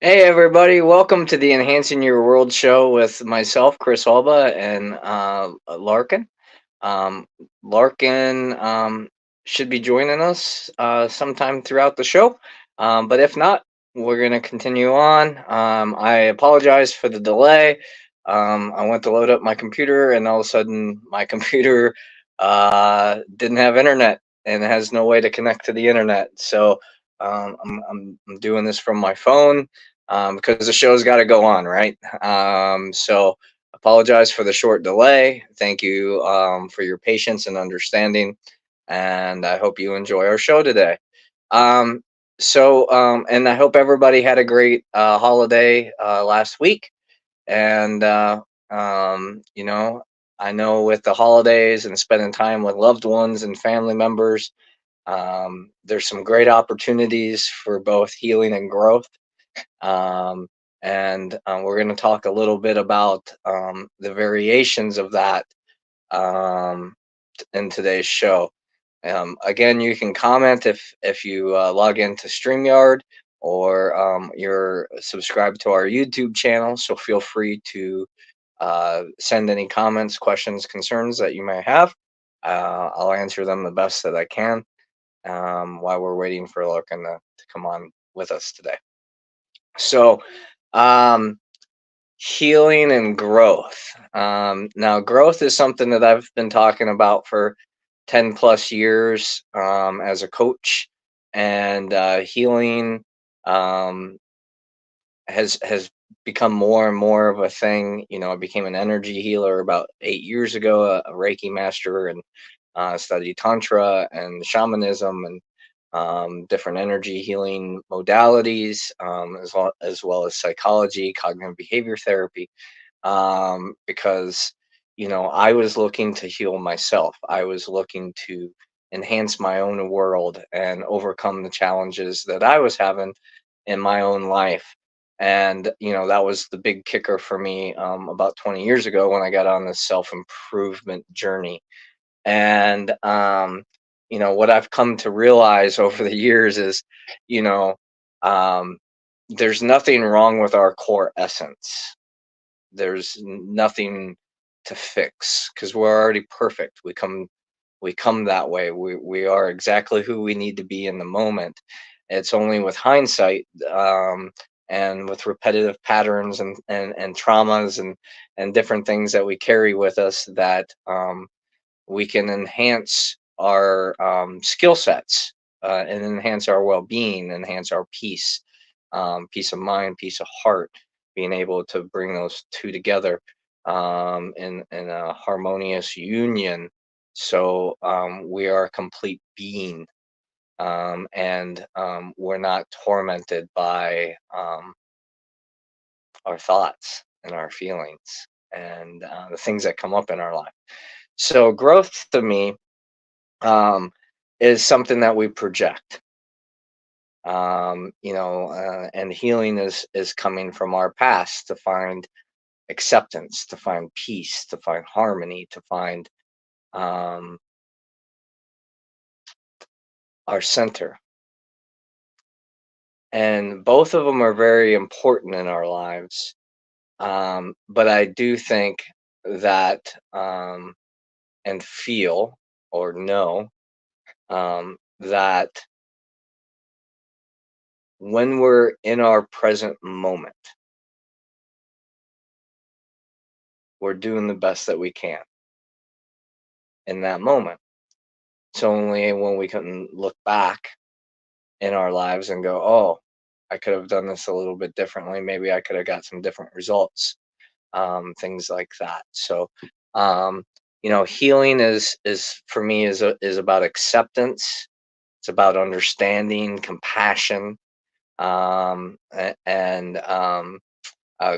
Hey everybody, welcome to the Enhancing Your World show with myself, Chris Alba, and Larkin. Um, Larkin should be joining us sometime throughout the show, but if not, we're going to continue on. I apologize for the delay. I went to load up my computer, and all of a sudden, my computer didn't have internet and has no way to connect to the internet. So I'm doing this from my phone because the show's got to go on, right? So apologize for the short delay. Thank you for your patience and understanding, and I hope you enjoy our show today. Um, and I hope everybody had a great holiday last week. And you know, I know with the holidays and spending time with loved ones and family members, there's some great opportunities for both healing and growth. Um, and we're going to talk a little bit about the variations of that um, in today's show. Again, you can comment if you log into StreamYard or you're subscribed to our YouTube channel. So feel free to send any comments, questions, concerns that you may have. I'll answer them the best that I can while we're waiting for Logan to come on with us today. So, um, healing and growth. Now, growth is something that I've been talking about for 10 plus years as a coach, and healing um, has become more and more of a thing. You know, I became an energy healer about 8 years ago, a Reiki master, and studied Tantra and shamanism and different energy healing modalities, as well as psychology, cognitive behavior therapy, because I was looking to heal myself. I was looking to enhance my own world and overcome the challenges that I was having in my own life. And that was the big kicker for me about 20 years ago when I got on this self improvement journey. And what I've come to realize over the years is, you know, um, there's nothing wrong with our core essence. There's nothing to fix because we're already perfect. We come that way. We are exactly who we need to be in the moment. It's only with hindsight and with repetitive patterns and traumas and different things that we carry with us that we can enhance our skill sets and enhance our well-being, enhance our peace, peace of mind, peace of heart, being able to bring those two together in a harmonious union. So we are a complete being, and we're not tormented by our thoughts and our feelings and the things that come up in our life. So growth to me um, is something that we project. And healing is coming from our past to find acceptance, to find peace, to find harmony, to find um, our center. And both of them are very important in our lives. But I do think that and feel or know that when we're in our present moment, we're doing the best that we can in that moment. It's only when we can look back in our lives and go, oh, I could have done this a little bit differently. Maybe I could have got some different results, things like that. So, um, healing is for me is about acceptance. It's about understanding, compassion, and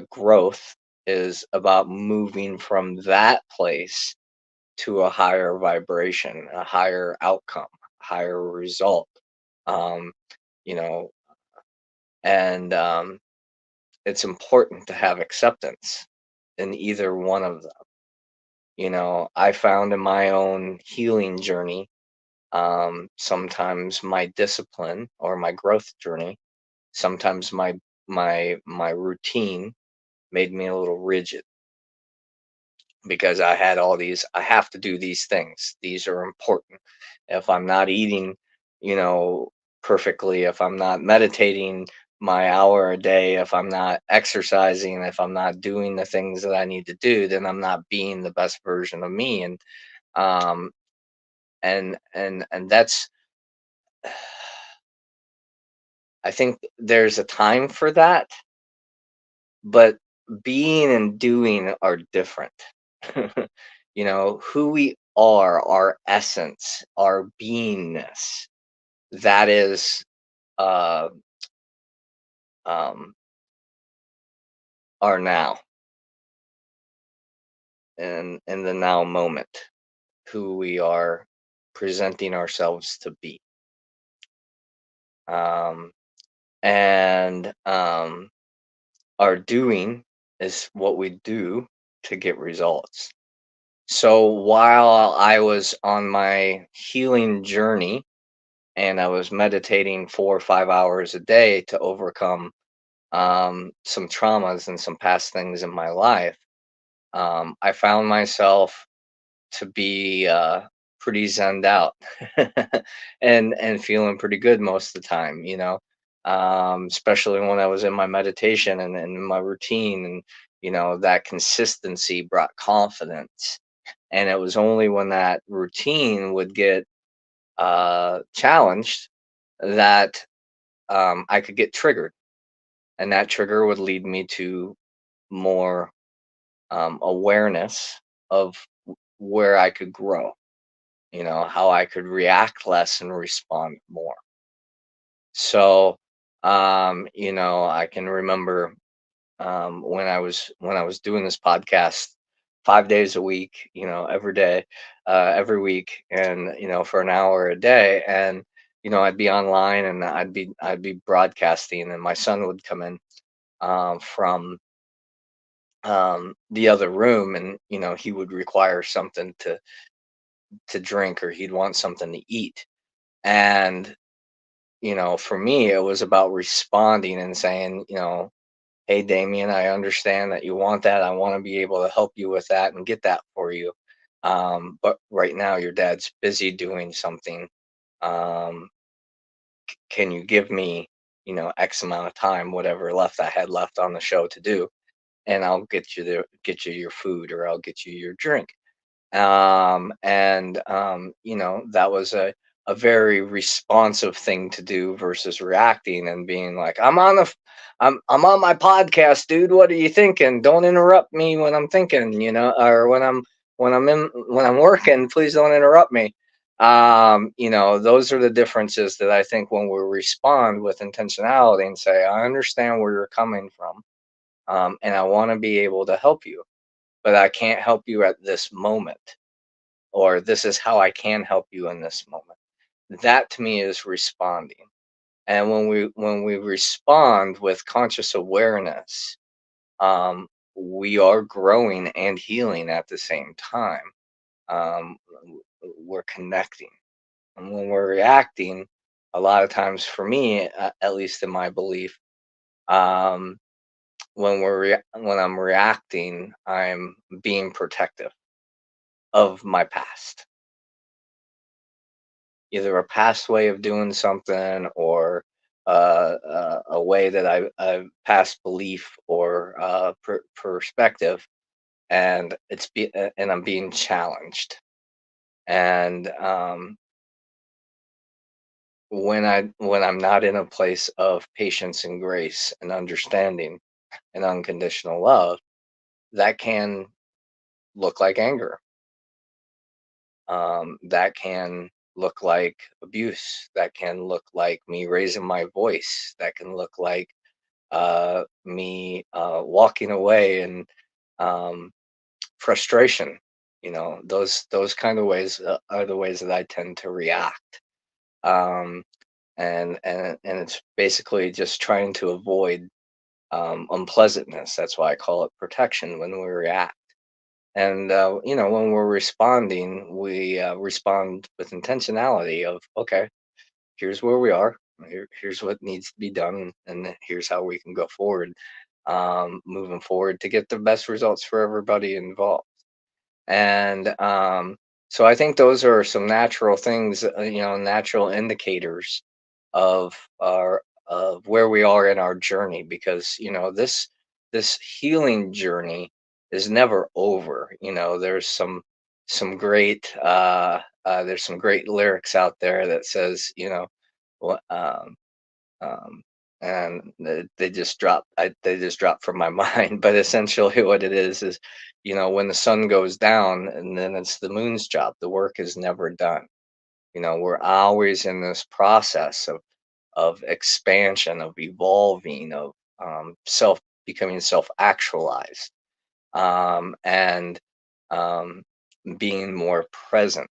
growth is about moving from that place to a higher vibration, a higher outcome, higher result. Um, you know, and it's important to have acceptance in either one of them. I found in my own healing journey, sometimes my discipline or my growth journey, sometimes my routine made me a little rigid because I had all these, I have to do these things. These are important. If I'm not eating, you know, perfectly, if I'm not meditating my hour a day, if I'm not exercising, if I'm not doing the things that I need to do, then I'm not being the best version of me. Um and that's, I think there's a time for that, but being and doing are different. You know, who we are, our essence, our beingness, that is uh, um, our now, and in the now moment, who we are presenting ourselves to be. Um, and our doing is what we do to get results. So while I was on my healing journey and I was meditating 4 or 5 hours a day to overcome some traumas and some past things in my life, I found myself to be pretty zenned out and feeling pretty good most of the time, you know, especially when I was in my meditation and in my routine. And, you know, that consistency brought confidence. And it was only when that routine would get challenged that I could get triggered, and that trigger would lead me to more awareness of where I could grow. You know, how I could react less and respond more. So, you know, I can remember when I was doing this podcast 5 days a week, you know, every day, every week, and you know, for an hour a day. And you know, I'd be online and I'd be broadcasting, and my son would come in from the other room, and you know, he would require something to drink, or he'd want something to eat. And you know, for me, it was about responding and saying, you know, hey, Damien, I understand that you want that. I want to be able to help you with that and get that for you. But right now, your dad's busy doing something. Um, can you give me, you know, X amount of time, whatever left I had left on the show to do, and I'll get you your food, or I'll get you your drink. And you know, that was a very responsive thing to do versus reacting and being like, I'm on my podcast, dude, what are you thinking? Don't interrupt me when I'm thinking, you know, or when I'm working, please don't interrupt me. You know, those are the differences that I think when we respond with intentionality and say, I understand where you're coming from, and I want to be able to help you, but I can't help you at this moment, or this is how I can help you in this moment. That to me is responding. And when we respond with conscious awareness, we are growing and healing at the same time. Um, we're connecting. And when we're reacting, a lot of times for me, at least in my belief, um, when I'm reacting, I'm being protective of my past, either a past way of doing something, or a way that I've past belief, or perspective, and and I'm being challenged. And when I'm not in a place of patience and grace and understanding and unconditional love, that can look like anger. That can look like abuse. That can look like me raising my voice. That can look like me walking away and um, frustration. You know, those kind of ways are the ways that I tend to react. Um, and it's basically just trying to avoid unpleasantness. That's why I call it protection when we react. And you know, when we're responding, we respond with intentionality of, okay, here's where we are. Here's what needs to be done, and here's how we can go forward, moving forward to get the best results for everybody involved. And so I think those are some natural things, natural indicators of our of where we are in our journey, because this healing journey is never over. There's some great lyrics out there that says, wha- um, um, and they just dropped from my mind. But essentially, what it is, when the sun goes down, and then it's the moon's job. The work is never done. We're always in this process of expansion, of evolving, of self becoming self actualized, and um, being more present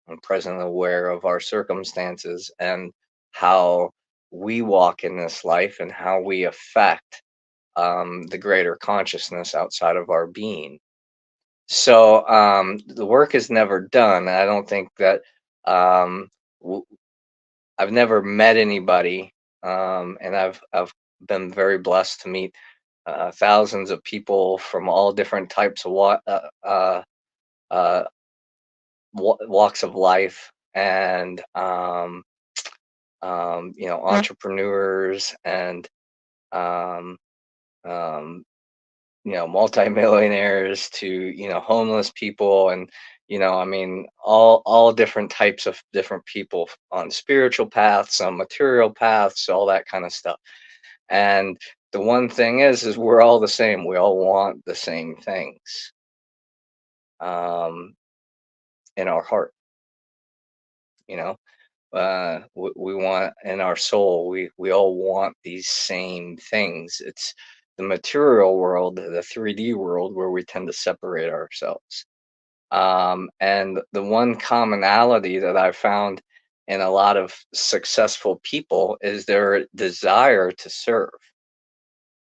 and present aware of our circumstances and how we walk in this life and how we affect the greater consciousness outside of our being. So the work is never done. I don't think that um, w- I've never met anybody, and I've been very blessed to meet thousands of people from all different types of uh, walks of life, and entrepreneurs, and um, um, multimillionaires, to homeless people, and I mean, all different types of different people on spiritual paths, on material paths, all that kind of stuff. And the one thing is we're all the same. We all want the same things, um, in our heart. You know, we want in our soul. We all want these same things. It's the material world, the 3D world, where we tend to separate ourselves. And the one commonality that I've found in a lot of successful people is their desire to serve,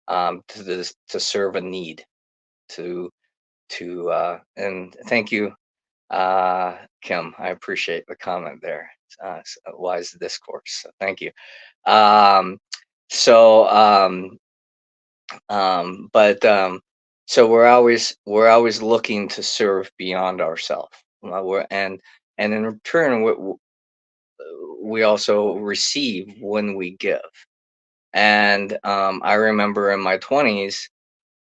to serve a need, to and thank you, Kim. I appreciate the comment there. Wise discourse. So thank you. Um, so but so we're always looking to serve beyond ourselves. And in return, we also receive when we give. And I remember in my 20s,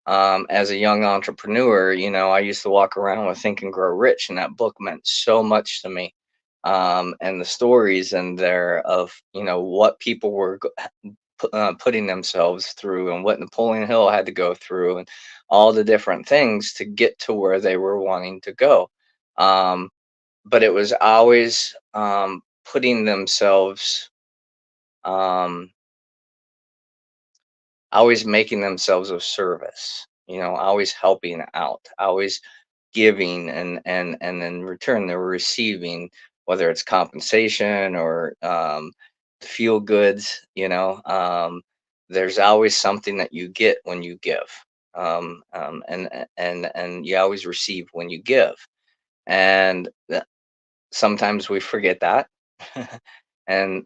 as a young entrepreneur, I used to walk around with Think and Grow Rich, and that book meant so much to me. And the stories in there of what people were putting themselves through, and what Napoleon Hill had to go through, and all the different things to get to where they were wanting to go. Um, but it was always putting themselves, um, always making themselves of service. Always helping out, always giving, and in return they were receiving, whether it's compensation or feel goods. There's always something that you get when you give, and you always receive when you give. And sometimes we forget that. And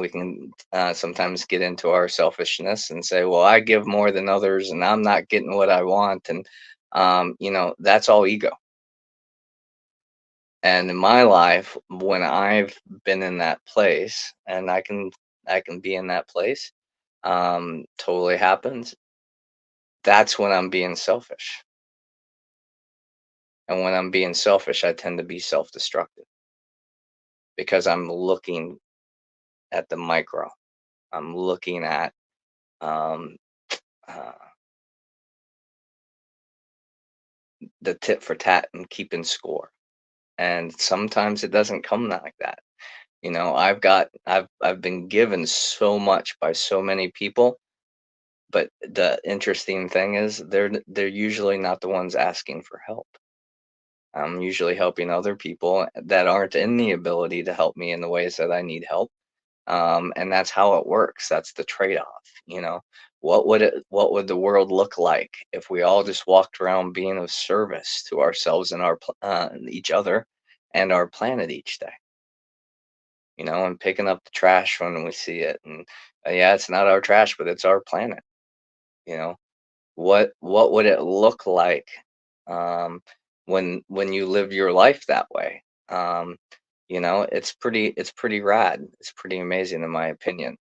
we can sometimes get into our selfishness and say, well, I give more than others and I'm not getting what I want. And that's all ego. And in my life, when I've been in that place, and I can be in that place, totally happens, that's when I'm being selfish. And when I'm being selfish, I tend to be self-destructive, because I'm looking at the micro. I'm looking at um, uh, the tit for tat and keeping score. And sometimes it doesn't come like that. I've been given so much by so many people, but the interesting thing is they're usually not the ones asking for help. I'm usually helping other people that aren't in the ability to help me in the ways that I need help. And that's how it works. That's the trade-off. What would the world look like if we all just walked around being of service to ourselves and each other and our planet each day? and picking up the trash when we see it. And yeah, it's not our trash, but it's our planet. You know, what would it look like um, when you live your life that way? Um, it's pretty rad. It's pretty amazing in my opinion.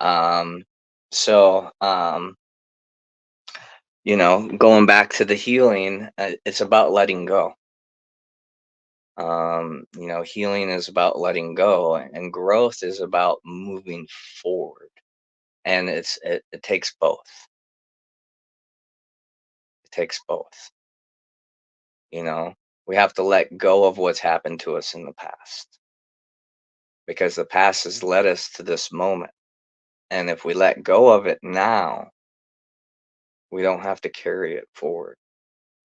Um, so, going back to the healing, it's about letting go. Healing is about letting go, and growth is about moving forward. And it takes both. It takes both. You know, we have to let go of what's happened to us in the past because the past has led us to this moment. And if we let go of it now, we don't have to carry it forward.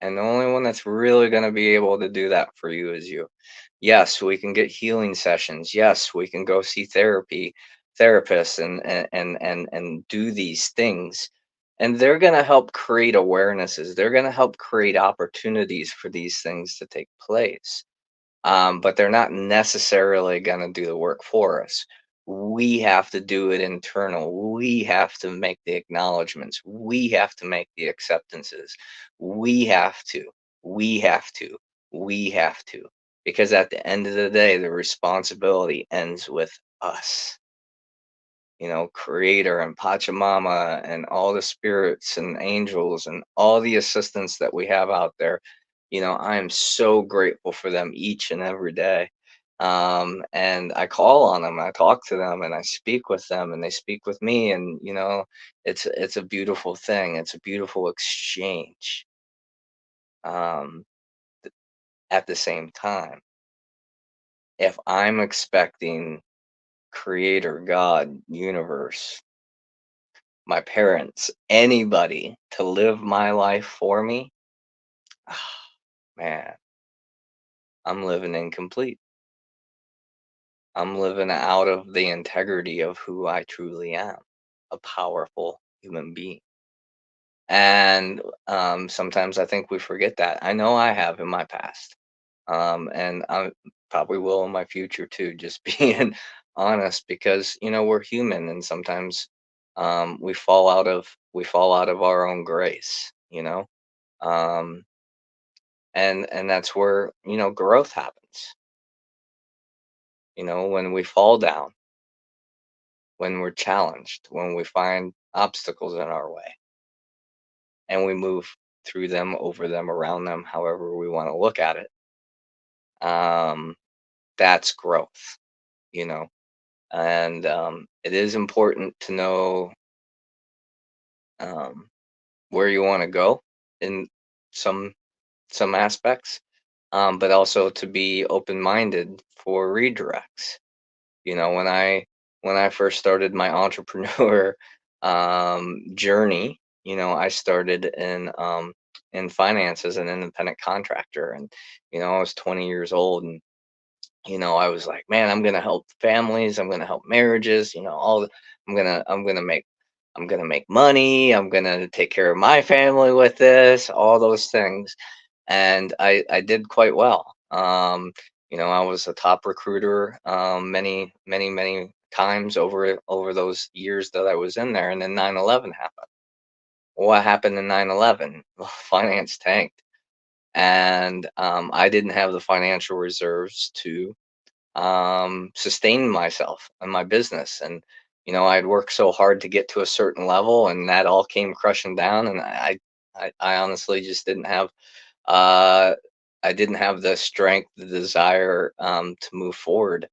And the only one that's really going to be able to do that for you is you. Yes, we can get healing sessions. Yes, we can go see therapists and do these things. And they're going to help create awarenesses. They're going to help create opportunities for these things to take place. But they're not necessarily going to do the work for us. We have to do it internal. We have to make the acknowledgments. We have to make the acceptances. We have to. We have to. We have to. Because at the end of the day, the responsibility ends with us. Creator and Pachamama and all the spirits and angels and all the assistants that we have out there. I am so grateful for them each and every day. And I call on them, I talk to them, and I speak with them, and they speak with me. And it's a beautiful thing. It's a beautiful exchange. Um, at the same time, if I'm expecting Creator, God, universe, my parents, anybody to live my life for me, man, I'm living incomplete. I'm living out of the integrity of who I truly am, a powerful human being. And sometimes I think we forget that. I know I have in my past. And I probably will in my future too, just being honest because we're human and sometimes we fall out of our own grace. Um, and that's where growth happens. When we fall down, when we're challenged, when we find obstacles in our way, and we move through them, over them, around them, however we want to look at it. um, that's growth, you know. And it is important to know um, where you want to go in some some aspects, but also to be open-minded for redirects. When I first started my entrepreneur journey, I started in finance as an independent contractor, and I was 20 years old, and I was like, man, I'm gonna help families, I'm gonna help marriages, I'm gonna make money, I'm gonna take care of my family with this, all those things, and I did quite well. I was a top recruiter many, many, many times over those years that I was in there, and then 9/11 happened. What happened in 9/11? Well, finance tanked, and I didn't have the financial reserves to sustain myself and my business. And I'd worked so hard to get to a certain level, and that all came crushing down. And I honestly just uh, didn't have the strength, the desire to move forward.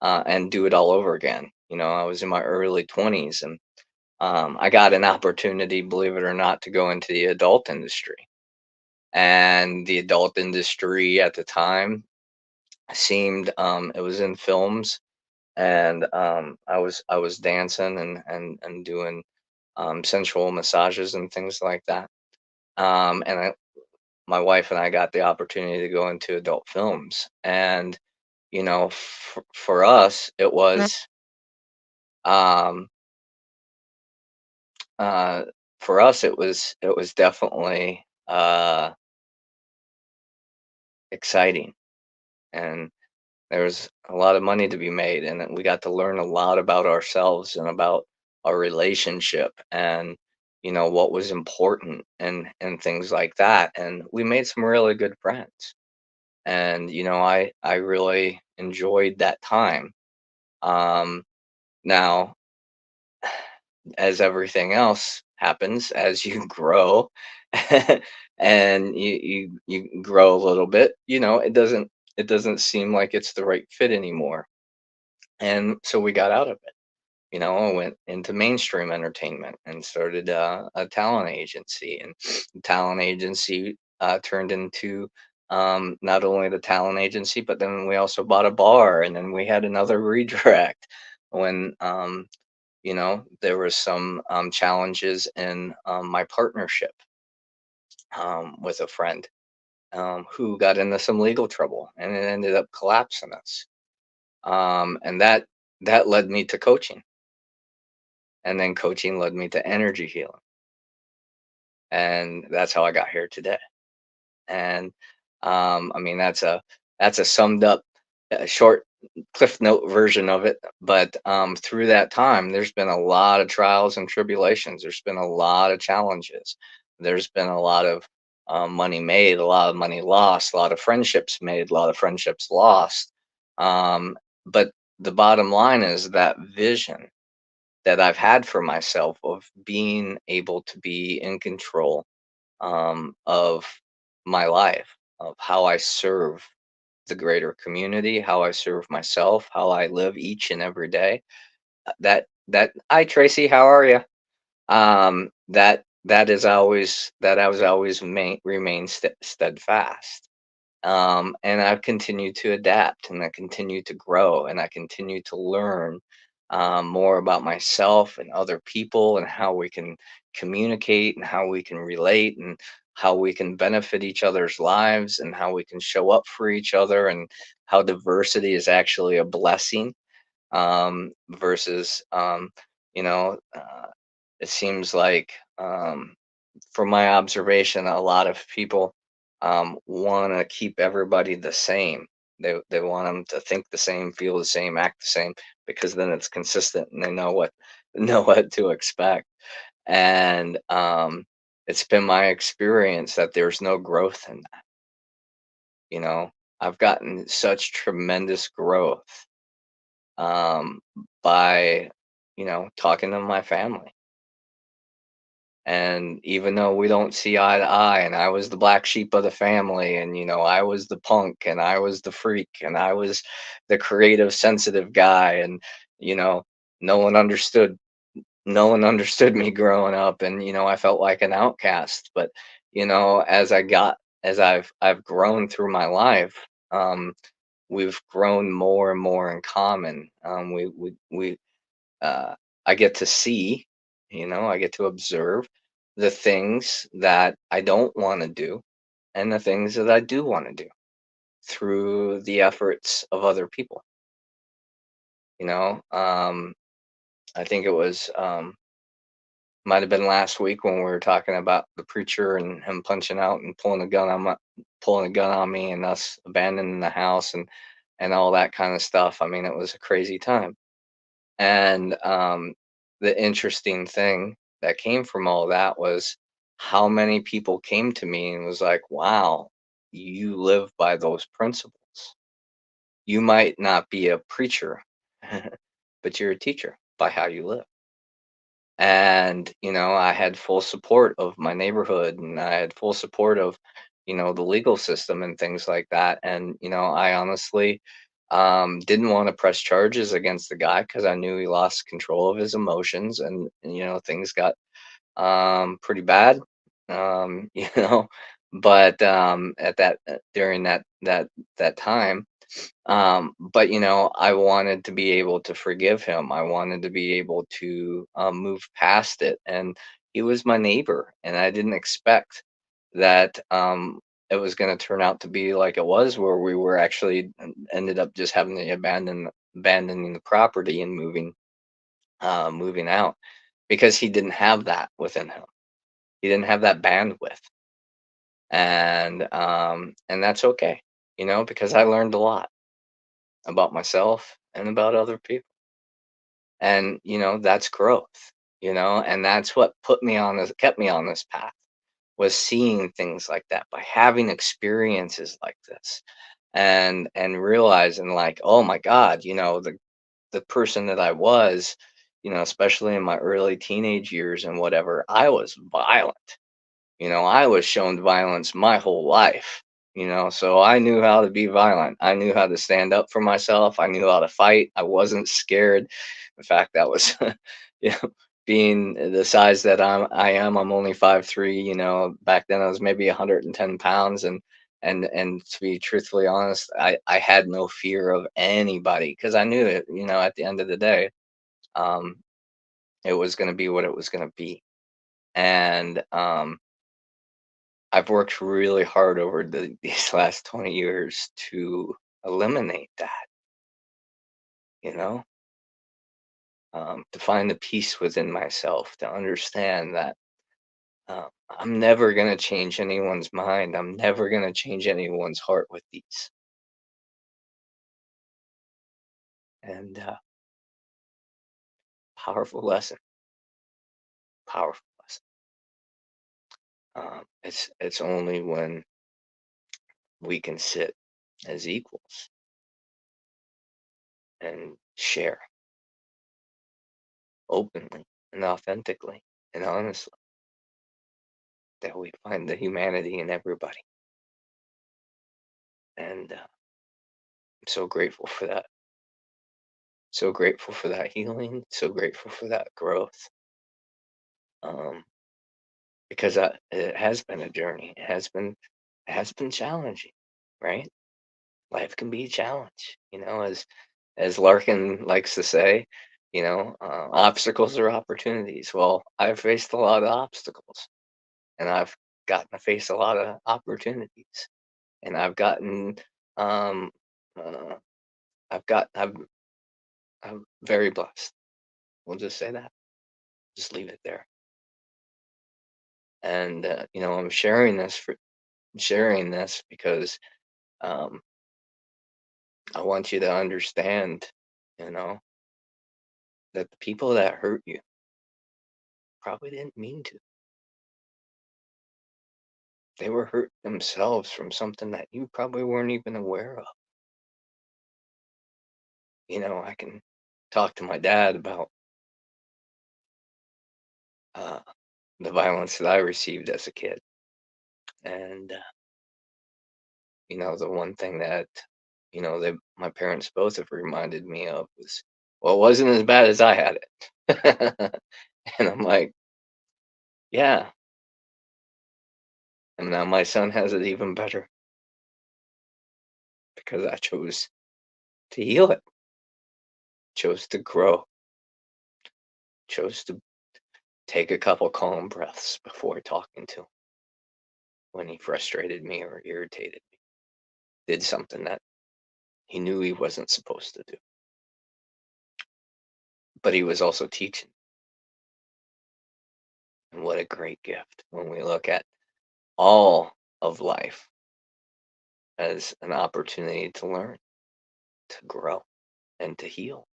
And do it all over again. I was in my early 20s, and I got an opportunity, believe it or not, to go into the adult industry. And the adult industry at the time seemed it was in films, and I was dancing and doing sensual massages and things like that. And my wife and I got the opportunity to go into adult films, and for us it was um, uh, it was definitely exciting, and There was a lot of money to be made, and we got to learn a lot about ourselves and about our relationship and what was important and things like that. And we made some really good friends. And I really enjoyed that time. Um, Now, as everything else happens, as you grow and you grow a little bit, it doesn't seem like it's the right fit anymore. And so we got out of it. I went into mainstream entertainment and started a talent agency, and the talent agency turned into not only the talent agency, but then we also bought a bar, and then we had another redirect when there was some challenges in my partnership with a friend who got into some legal trouble, and it ended up collapsing us. And that led me to coaching, and then coaching led me to energy healing, and that's how I got here today. And I mean, that's a summed up, short cliff note version of it. But through that time, there's been a lot of trials and tribulations. There's been a lot of challenges. There's been a lot of money made, a lot of money lost, a lot of friendships made, a lot of friendships lost. But the bottom line is that vision that I've had for myself of being able to be in control of my life, of how I serve the greater community, how I serve myself, how I live each and every day. Hi Tracy, how are you? That I was always remain steadfast. And I've continued to adapt, and I continue to grow, and I continue to learn more about myself and other people, and how we can communicate, and how we can relate, and how we can benefit each other's lives, and how we can show up for each other, and how diversity is actually a blessing versus, it seems like, from my observation, a lot of people want to keep everybody the same. They want them to think the same, feel the same, act the same, because then it's consistent and they know what know what to expect. And it's been my experience that there's no growth in that. You know, I've gotten such tremendous growth um, by talking to my family. And even though we don't see eye to eye, and I was the black sheep of the family, and I was the punk, and I was the freak, and I was the creative, sensitive guy, and you know, no one understood. No one understood me growing up, and I felt like an outcast. But as I've grown through my life, we've grown more and more in common. Uh, I get to see, I get to observe the things that I don't want to do and the things that I do want to do through the efforts of other people. You know, I think it was might have been last week when we were talking about the preacher and him punching out and pulling a gun on me, and us abandoning the house and all that kind of stuff. I mean, it was a crazy time. And the interesting thing that came from all that was how many people came to me and was like, wow, you live by those principles. You might not be a preacher, but you're a teacher by how you live. And, I had full support of my neighborhood, and I had full support of, the legal system and things like that. And, I honestly didn't want to press charges against the guy because I knew he lost control of his emotions, and things got pretty bad. You know, but at that during that time, but I wanted to be able to forgive him. I wanted to be able to move past it. And he was my neighbor, and I didn't expect that it was going to turn out to be like it was, where we were actually ended up just having to abandoning the property and moving out, because he didn't have that within him. He didn't have that bandwidth, and that's okay, because I learned a lot. about myself and about other people. And, that's growth, and that's what kept me on this path, was seeing things like that, by having experiences like this, and realizing, like, oh my God, the person that I was, especially in my early teenage years and whatever, I was violent. I was shown violence my whole life, so I knew how to be violent. I knew how to stand up for myself. I knew how to fight. I wasn't scared. In fact, that was, you know, being the size that I'm only 5'3", back then I was maybe 110 pounds. And to be truthfully honest, I had no fear of anybody, because I knew it, at the end of the day, um, it was going to be what it was going to be. And, I've worked really hard over these last 20 years to eliminate that, you know, to find the peace within myself, to understand that I'm never going to change anyone's mind. I'm never going to change anyone's heart with these. And powerful lesson, powerful lesson. It's only when we can sit as equals and share openly and authentically and honestly that we find the humanity in everybody. And I'm so grateful for that. So grateful for that healing. So grateful for that growth. Um, because it has been a journey. It has been challenging, right? Life can be a challenge, as Larkin likes to say. Obstacles are opportunities. Well, I've faced a lot of obstacles, and I've gotten to face a lot of opportunities, and um, uh, I'm very blessed. We'll just say that. Just leave it there. And I'm sharing this because um, I want you to understand, you know, that the people that hurt you probably didn't mean to. They were hurt themselves from something that you probably weren't even aware of. I can talk to my dad about uh, the violence that I received as a kid, and the one thing that, my parents both have reminded me of was, well, it wasn't as bad as I had it. And I'm like, yeah. And now my son has it even better because I chose to heal it, chose to grow, chose to take a couple calm breaths before talking to him when he frustrated me or irritated me, did something that he knew he wasn't supposed to do. But he was also teaching. And what a great gift when we look at all of life as an opportunity to learn, to grow, and to heal.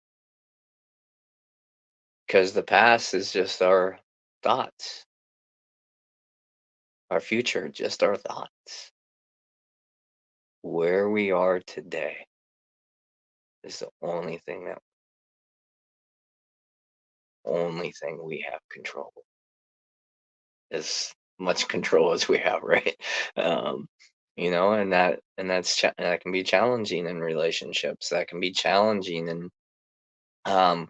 Because the past is just our thoughts, our future, just our thoughts. Where we are today is the only thing we have control, as much control as we have, right? Um, and that can be challenging in relationships. That can be challenging in um,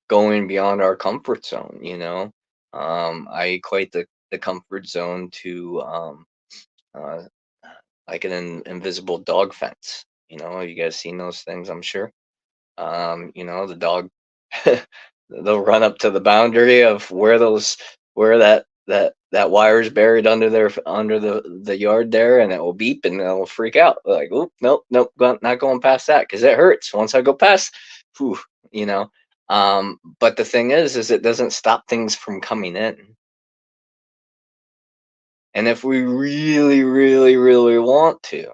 going beyond our comfort zone. I equate the comfort zone to uh, like an invisible dog fence. You guys seen those things, I'm sure. The dog, they'll run up to the boundary of where that wire is buried under the yard there, and it will beep and it'll freak out like, oh, nope, nope, not going past that because it hurts once I go past. Whew, you know. But the thing is it doesn't stop things from coming in. And if we really, really, really want to,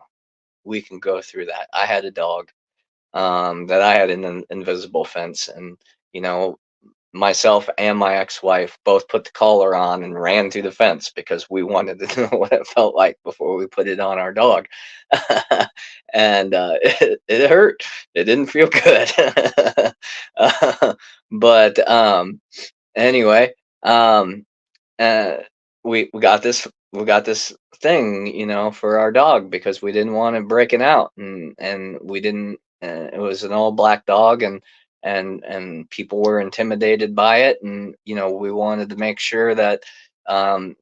we can go through that. I had a dog that I had an invisible fence, and you know, myself and my ex-wife both put the collar on and ran through the fence because we wanted to know what it felt like before we put it on our dog. And it hurt. It didn't feel good. uh, but anyway, um, uh, we got this thing, for our dog because we didn't want it breaking out, and we didn't. It was an all black dog, and people were intimidated by it, and we wanted to make sure that um,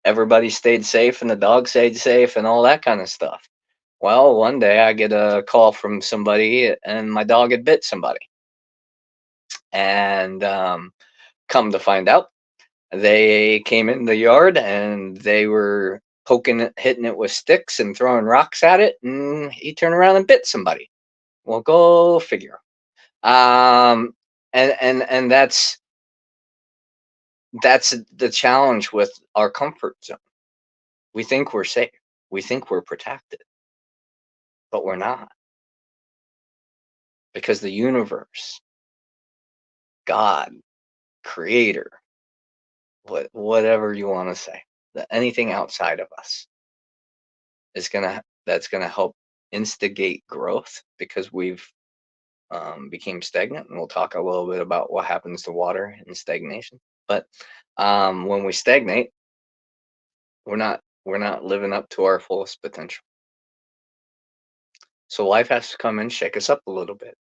everybody stayed safe and the dog stayed safe and all that kind of stuff. Well, one day I get a call from somebody, and my dog had bit somebody, and come to find out, they came in the yard and they were poking it, hitting it with sticks and throwing rocks at it, and he turned around and bit somebody. Well, go figure. Um, and that's the challenge with our comfort zone. We think we're safe. We think we're protected, but we're not, because the universe, God, creator, whatever you want to say, that anything outside of us is gonna that's gonna help instigate growth, because we've became stagnant, and we'll talk a little bit about what happens to water in stagnation. But when we stagnate, we're not living up to our fullest potential. So life has to come and shake us up a little bit,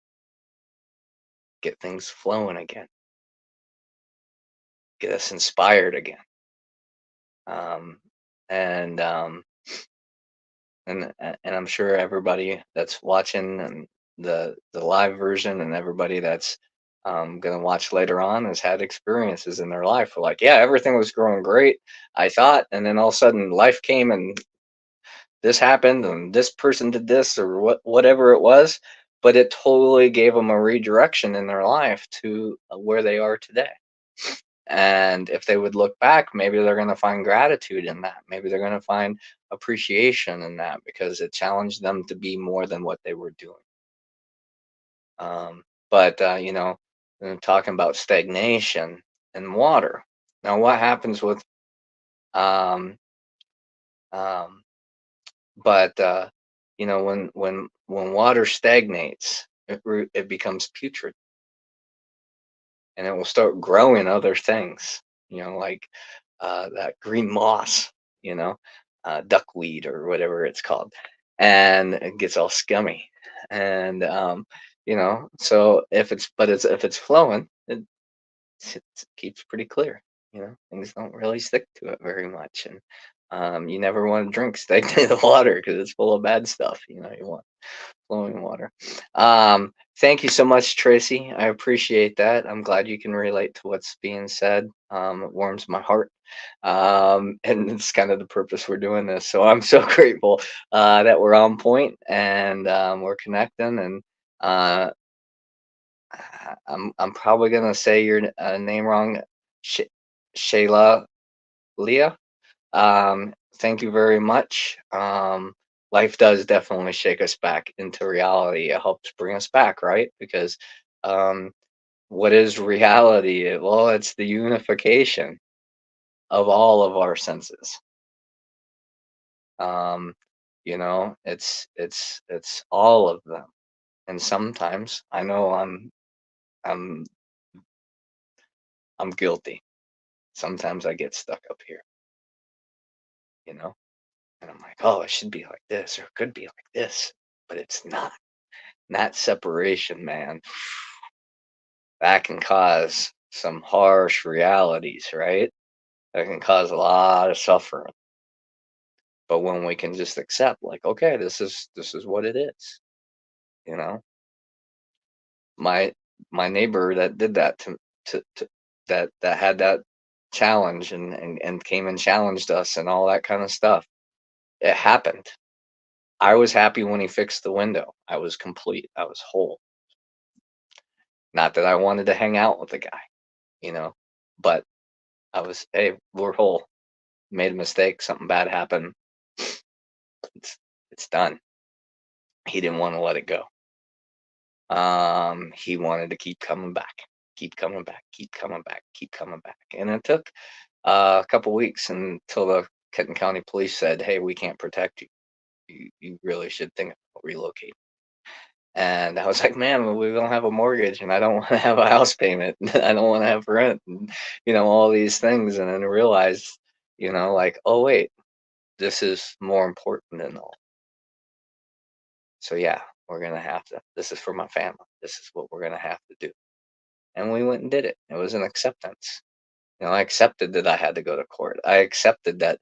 get things flowing again, get us inspired again. Um, and and I'm sure everybody that's watching, and the live version, and everybody that's gonna watch later on, has had experiences in their life where, like, yeah, everything was growing great, I thought, and then all of a sudden life came and this happened and this person did this, or whatever it was, but it totally gave them a redirection in their life to where they are today. And if they would look back, maybe they're going to find gratitude in that. Maybe they're going to find appreciation in that, because it challenged them to be more than what they were doing. But, talking about stagnation and water. Now, what happens with, um, um, but, when water stagnates, it becomes putrid, and it will start growing other things, like that green moss, duckweed or whatever it's called, and it gets all scummy. And so if it's flowing, it keeps pretty clear. Things don't really stick to it very much, and you never want to drink stagnant water because it's full of bad stuff. You want flowing water. Thank you so much, Tracy. I appreciate that. I'm glad you can relate to what's being said. It warms my heart. And it's kind of the purpose we're doing this. So I'm so grateful that we're on point, and we're connecting. And uh, I'm probably gonna say your name wrong, Sh- Shayla Leah. Thank you very much. Life does definitely shake us back into reality. It helps bring us back, right? Because um, what is reality? Well, it's the unification of all of our senses. Um, it's all of them. And sometimes I know I'm I'm guilty. Sometimes I get stuck up here, you know, and I'm like, oh, it should be like this, or it could be like this, but it's not. And that separation, man, that can cause some harsh realities, right? That can cause a lot of suffering. But when we can just accept, like, okay, this is what it is, you know. My my neighbor that did that to that had that challenge, and came and challenged us and all that kind of stuff. It happened. I was happy when he fixed the window. I was complete. I was whole. Not that I wanted to hang out with the guy, you know, but hey, we're whole. Made a mistake, something bad happened. It's it's done. He didn't want to let it go. He wanted to keep coming back, keep coming back, keep coming back, keep coming back. And it took a couple weeks until the Kenton County Police said, "Hey, we can't protect you. You really should think about relocating." And I was like, "Man, we don't have a mortgage, and I don't want to have a house payment. I don't want to have rent, and all these things." And then I realized, like, oh wait, this is more important than all. So yeah, we're gonna have to. This is for my family. This is what we're gonna have to do. And we went and did it. It was an acceptance. I accepted that I had to go to court. I accepted that,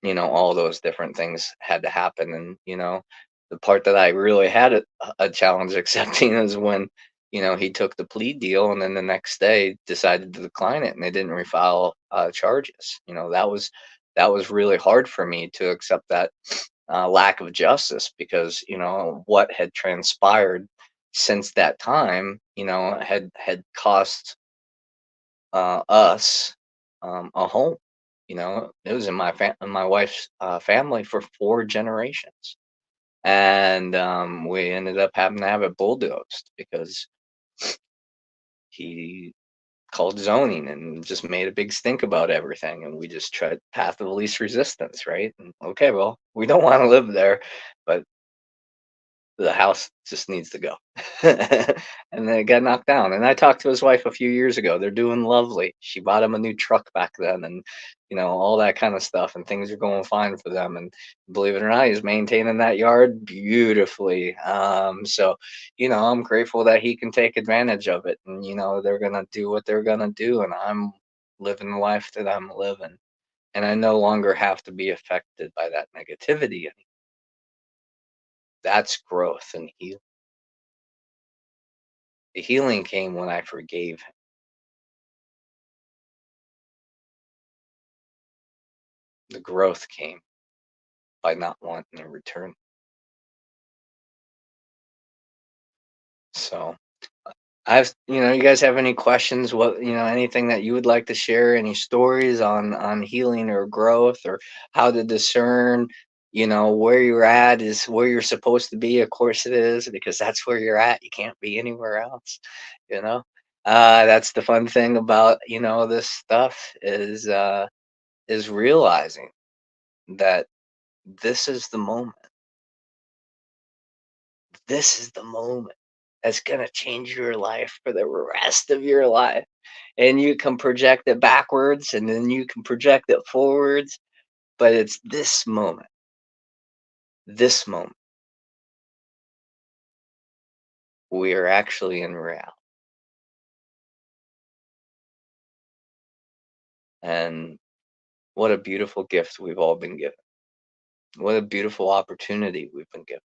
all those different things had to happen. And, the part that I really had a challenge accepting is when, he took the plea deal and then the next day decided to decline it and they didn't refile charges. That was really hard for me to accept that lack of justice because, what had transpired since that time, had cost us a home. It was in my wife's family for 4 generations, and we ended up having to have it bulldozed because he called zoning and just made a big stink about everything, and we just tried path of least resistance, right? And, okay, well, we don't want to live there, but the house just needs to go. And then it got knocked down. And I talked to his wife a few years ago. They're doing lovely. She bought him a new truck back then and, all that kind of stuff. And things are going fine for them. And believe it or not, he's maintaining that yard beautifully. So, I'm grateful that he can take advantage of it. And, they're going to do what they're going to do. And I'm living the life that I'm living. And I no longer have to be affected by that negativity. That's growth and healing. The healing came when I forgave him. The growth came by not wanting to return. So, you guys have any questions? What, anything that you would like to share? Any stories on healing or growth or how to discern, where you're at is where you're supposed to be. Of course it is, because that's where you're at. You can't be anywhere else, you know? That's the fun thing about, this stuff is realizing that this is the moment. This is the moment that's going to change your life for the rest of your life. And you can project it backwards and then you can project it forwards, but it's this moment, we are actually in reality. And what a beautiful gift we've all been given. What a beautiful opportunity we've been given.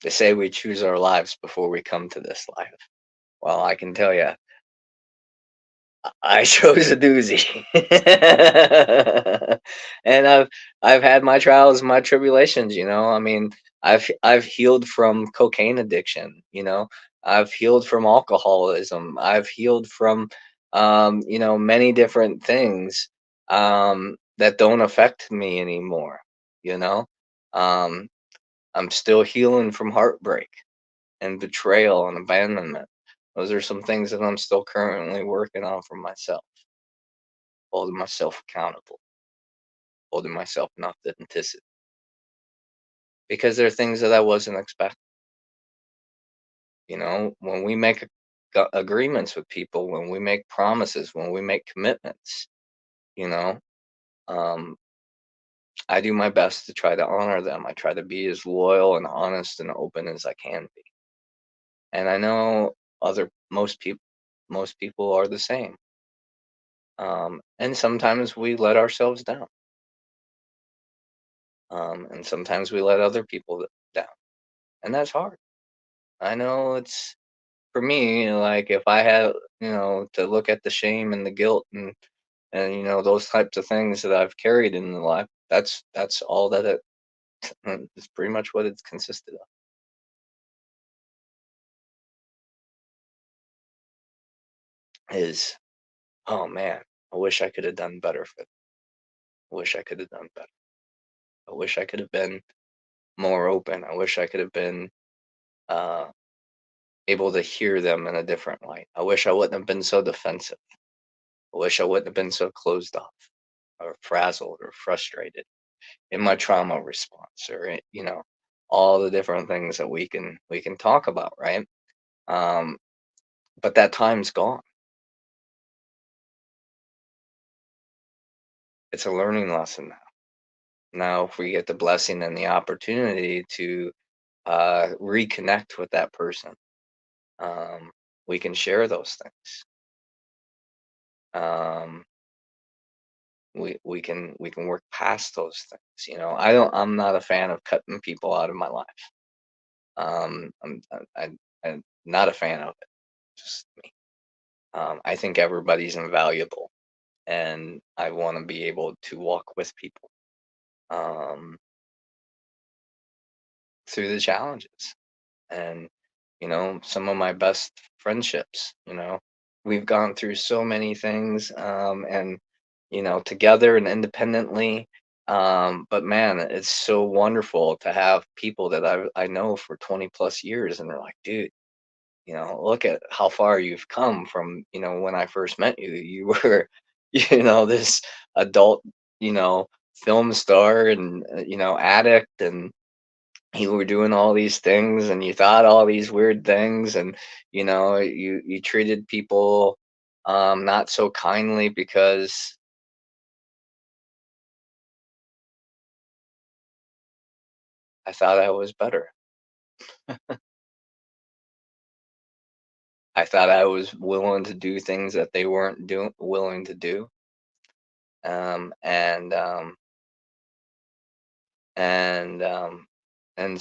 They say we choose our lives before we come to this life. Well, I can tell you, I chose a doozy. And I've had my trials, my tribulations, I mean, I've healed from cocaine addiction, I've healed from alcoholism. I've healed from many different things that don't affect me anymore, you know? Um I'm still healing from heartbreak and betrayal and abandonment. Those are some things that I'm still currently working on for myself, holding myself accountable, holding myself in authenticity, because there are things that I wasn't expecting. When we make agreements with people, when we make promises, when we make commitments, you know, um, I do my best to try to honor them. I try to be as loyal and honest and open as I can be. And I know other most people are the same. And sometimes we let ourselves down. And sometimes we let other people down. And that's hard. I know it's for me, like if I had, to look at the shame and the guilt and those types of things that I've carried in the life, that's all that it is pretty much what it's consisted of. Is, oh man, I wish I could have done better for I wish I could have done better. I wish I could have been more open. I wish I could have been uh, able to hear them in a different light. I wish I wouldn't have been so defensive. I wish I wouldn't have been so closed off or frazzled or frustrated in my trauma response or all the different things that we can talk about, right? Um, but that time's gone. It's a learning lesson now. Now, if we get the blessing and the opportunity to reconnect with that person, um, we can share those things. Um, we can work past those things. I'm not a fan of cutting people out of my life. I'm not a fan of it. Just me. I think everybody's invaluable, and I want to be able to walk with people um, through the challenges. And some of my best friendships, we've gone through so many things, and together and independently. But man, it's so wonderful to have people that I know for 20 plus years, and they're like, dude, look at how far you've come from, when I first met you. You were, this adult, you know, film star and, addict, and you were doing all these things and you thought all these weird things, and, you treated people not so kindly because I thought I was better. I thought I was willing to do things that they weren't willing to do. And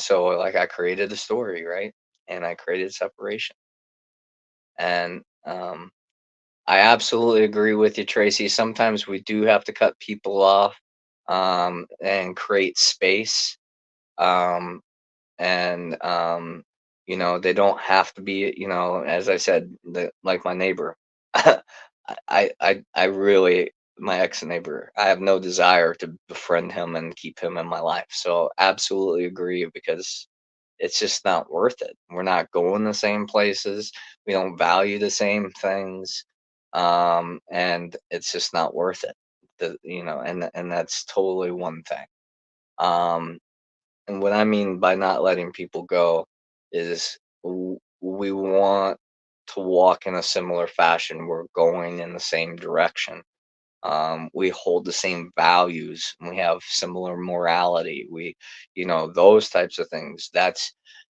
so, like, I created a story, right? And I created separation. And I absolutely agree with you, Tracy. Sometimes we do have to cut people off, and create space. Um, and they don't have to be, as I said, like my neighbor. I really, my ex neighbor, I have no desire to befriend him and keep him in my life, so absolutely agree, because it's just not worth it. We're not going the same places, we don't value the same things, and it's just not worth it. And that's totally one thing. um and what I mean by not letting people go is, we want to walk in a similar fashion. We're going in the same direction. We hold the same values. We have similar morality. Those types of things.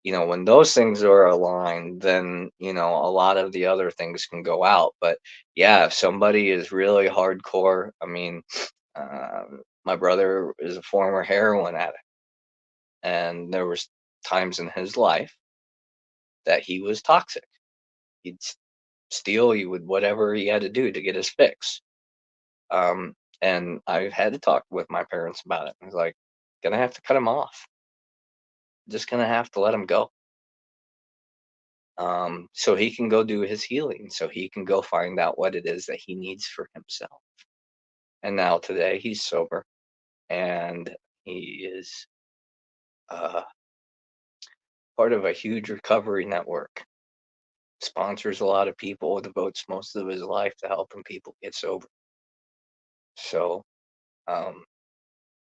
When those things are aligned, then, a lot of the other things can go out. But yeah, if somebody is really hardcore, I mean, my brother is a former heroin addict, and there was times in his life that he was toxic. He'd steal, he would whatever he had to do to get his fix. And I had to talk with my parents about it. I was like, gonna have to cut him off. Just gonna have to let him go. So he can go do his healing, so he can go find out what it is that he needs for himself. And now today he's sober, and he is uh, part of a huge recovery network. Sponsors a lot of people, devotes most of his life to helping people get sober. So, um,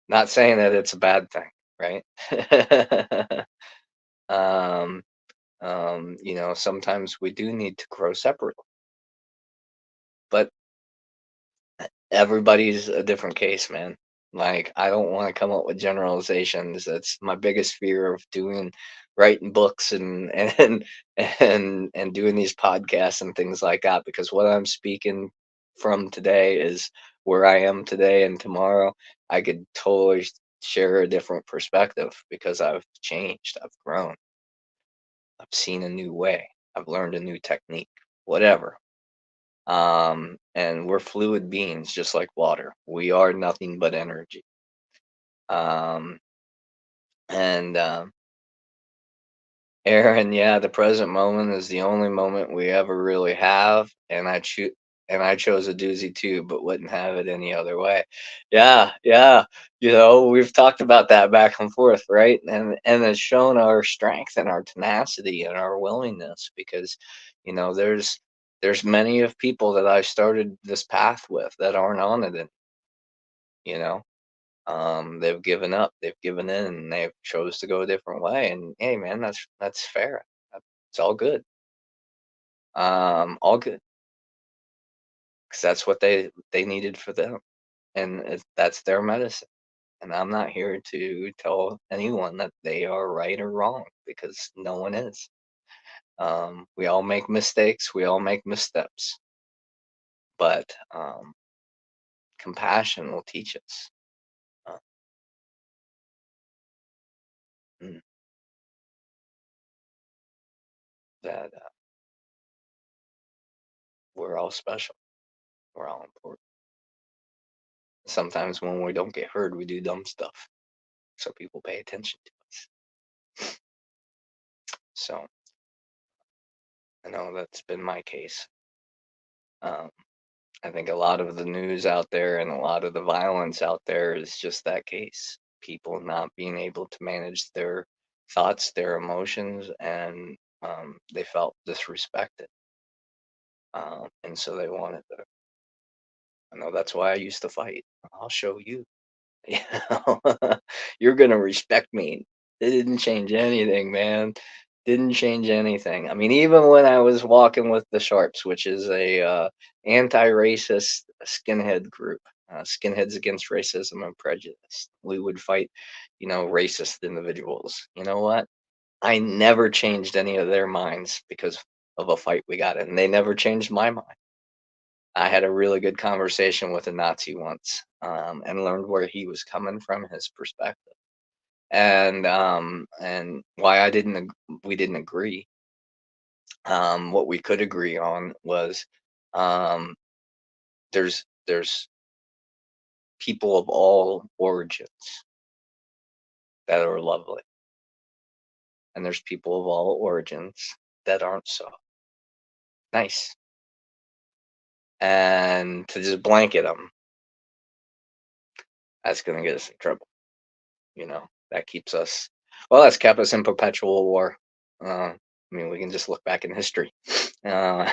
not saying that it's a bad thing, right? um, Sometimes we do need to grow separately, but everybody's a different case, man. Like, I don't want to come up with generalizations. That's my biggest fear of doing, writing books and doing these podcasts and things like that, because what I'm speaking from today is where I am today, and tomorrow I could totally share a different perspective because I've changed, I've grown, I've seen a new way, I've learned a new technique, whatever. And we're fluid beings just like water. We are nothing but energy. Um, and Aaron, yeah, the present moment is the only moment we ever really have, and I choose. and I chose a doozy too, but wouldn't have it any other way. Yeah, yeah. You know, we've talked about that back and forth, right? And it's shown our strength and our tenacity and our willingness because, you know, there's many of people that I started this path with that aren't on it, and you know, they've given up, they've given in, and they've chose to go a different way. And hey, man, that's fair. It's all good, because that's what they needed for them, and that's their medicine. And I'm not here to tell anyone that they are right or wrong because no one is. We all make mistakes, we all make missteps, but compassion will teach us uh, mm, that we're all special, we're all important. Sometimes when we don't get heard, we do dumb stuff, so people pay attention to us. So I know that's been my case. Um, I think a lot of the news out there and a lot of the violence out there is just that case. People not being able to manage their thoughts, their emotions, and they felt disrespected. And so they wanted to. I know that's why I used to fight. I'll show you. You know, you're gonna respect me. It didn't change anything, man. Didn't change anything. I mean, even when I was walking with the Sharps, which is a anti-racist skinhead group, skinheads against racism and prejudice, we would fight, you know, racist individuals. You know what? I never changed any of their minds because of a fight we got in. They never changed my mind. I had a really good conversation with a Nazi once, and learned where he was coming from, his perspective, and why we didn't agree. What we could agree on was, um, there's people of all origins that are lovely, and there's people of all origins that aren't so nice. And to just blanket them, that's gonna get us in trouble. You know, that keeps us well, that's kept us in perpetual war. I mean, we can just look back in history. Uh,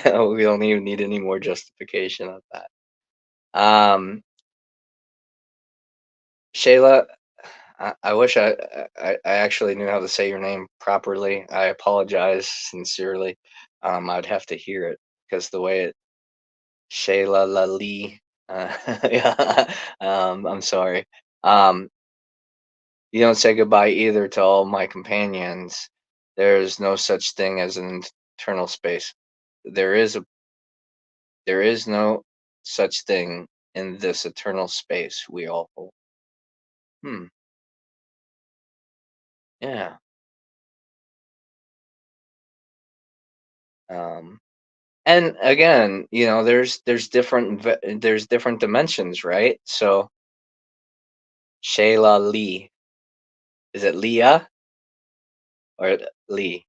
we don't even need any more justification of that. Shayla, I wish I actually knew how to say your name properly. I apologize sincerely. I'd have to hear it because the way it Shayla Lali. Yeah, I'm sorry. Um, You don't say goodbye either to all my companions. There is no such thing as an eternal space. There is a there is no such thing in this eternal space we all hold. Hmm. Yeah. Um, and again, you know, there's different dimensions, right? So Shayla Lee. Is it Leah or Lee?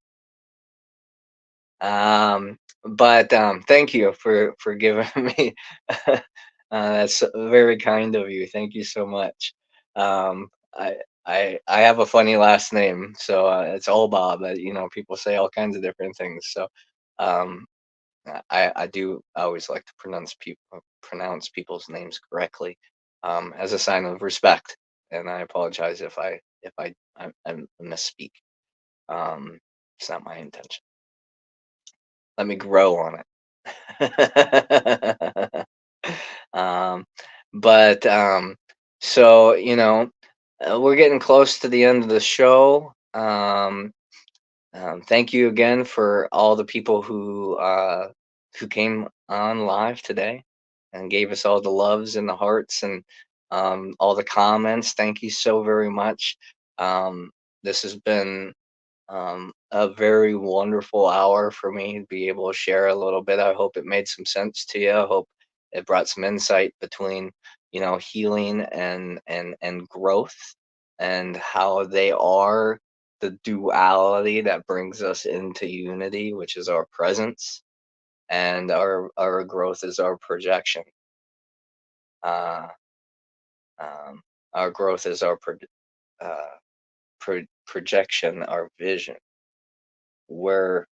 But thank you for giving me. That's very kind of you. Thank you so much. Um, I I have a funny last name, so it's Olbob. You know, people say all kinds of different things. So um, I do I always like to pronounce people's names correctly, as a sign of respect. And I apologize if I misspeak. Um, it's not my intention. Let me grow on it. um, but so you know, we're getting close to the end of the show. Thank you again for all the people who came on live today and gave us all the loves and the hearts and all the comments. Thank you so very much. This has been a very wonderful hour for me to be able to share a little bit. I hope it made some sense to you. I hope it brought some insight between, you know, healing and growth and how they are the duality that brings us into unity, which is our presence. and our growth is our projection. Uh, our growth is our uh, projection, our vision. We're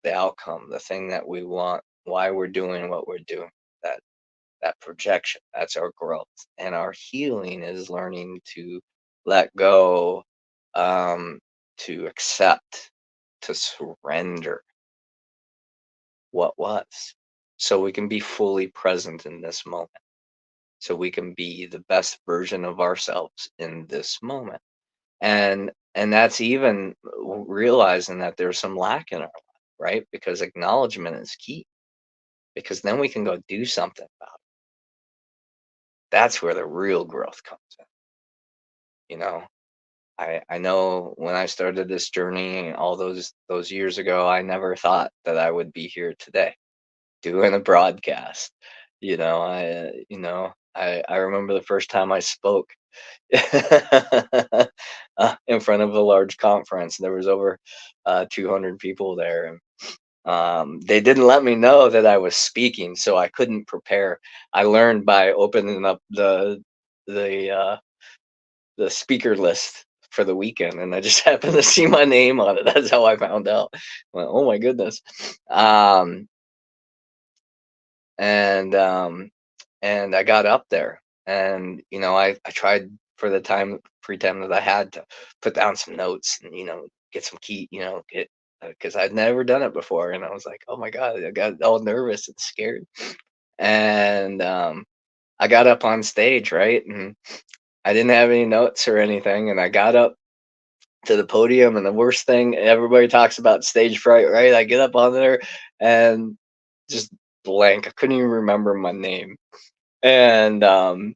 the outcome, the thing that we want, why we're doing what we're doing. That that projection, that's our growth, and our healing is learning to let go, um, to accept, to surrender what was, so we can be fully present in this moment, so we can be the best version of ourselves in this moment. And that's even realizing that there's some lack in our life, right? Because acknowledgement is key, because then we can go do something about it. That's where the real growth comes in, you know. I know when I started this journey all those years ago, I never thought that I would be here today doing a broadcast. I remember the first time I spoke in front of a large conference. There was over 200 people there, and they didn't let me know that I was speaking, so I couldn't prepare. I learned by opening up the uh, the speaker list for the weekend, and I just happened to see my name on it. That's how I found out. I went, oh my goodness. Um, and and I got up there, and I tried for the free time that I had to put down some notes and get some key, get because I'd never done it before, and I was like, oh my god, I got all nervous and scared, and I got up on stage, right, and I didn't have any notes or anything, and I got up to the podium, and the worst thing, everybody talks about stage fright, right? I get up on there and just blank. I couldn't even remember my name. And and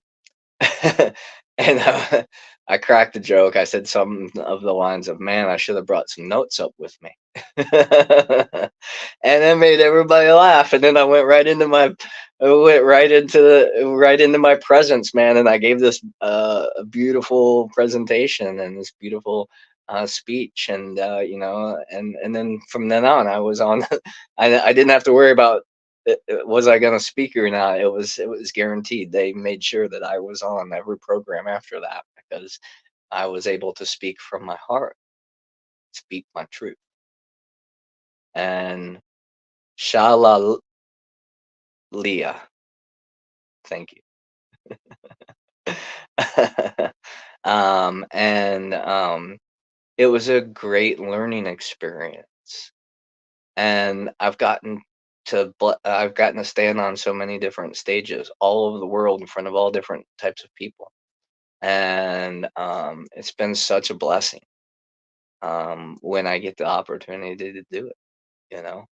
I cracked a joke. I said something of the lines of, "Man, I should have brought some notes up with me." And it made everybody laugh. And then I went right into my presence, man. And I gave this a beautiful presentation and this beautiful speech, and and then from then on, I was on. I didn't have to worry about was I going to speak or not. It was guaranteed. They made sure that I was on every program after that because I was able to speak from my heart, speak my truth, and Shalalia. Thank you. And it was a great learning experience, and I've gotten to stand on so many different stages all over the world in front of all different types of people, and it's been such a blessing when I get the opportunity to do it. You know,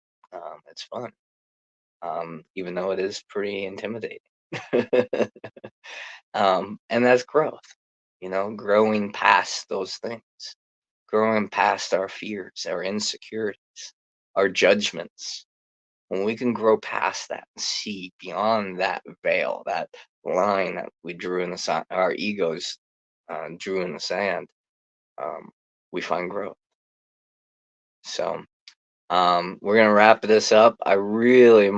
it's fun, even though it is pretty intimidating. And that's growth, growing past those things, growing past our fears, our insecurities, our judgments. When we can grow past that and see beyond that veil, that line that we drew in the sand, our egos drew in the sand, um, we find growth. So we're gonna wrap this up. I really,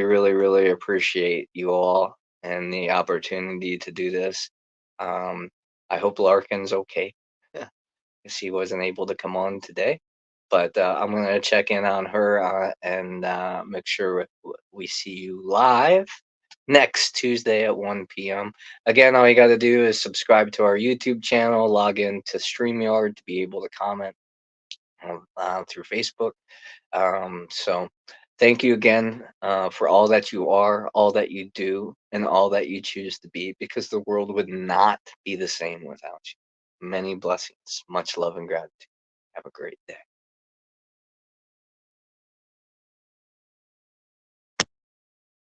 really, really appreciate you all and the opportunity to do this. Um, I hope Larkin's okay. Because he wasn't able to come on today. But I'm going to check in on her and make sure we see you live next Tuesday at 1 p.m. Again, all you got to do is subscribe to our YouTube channel, log in to StreamYard to be able to comment through Facebook. So thank you again for all that you are, all that you do, and all that you choose to be, because the world would not be the same without you. Many blessings, much love and gratitude. Have a great day.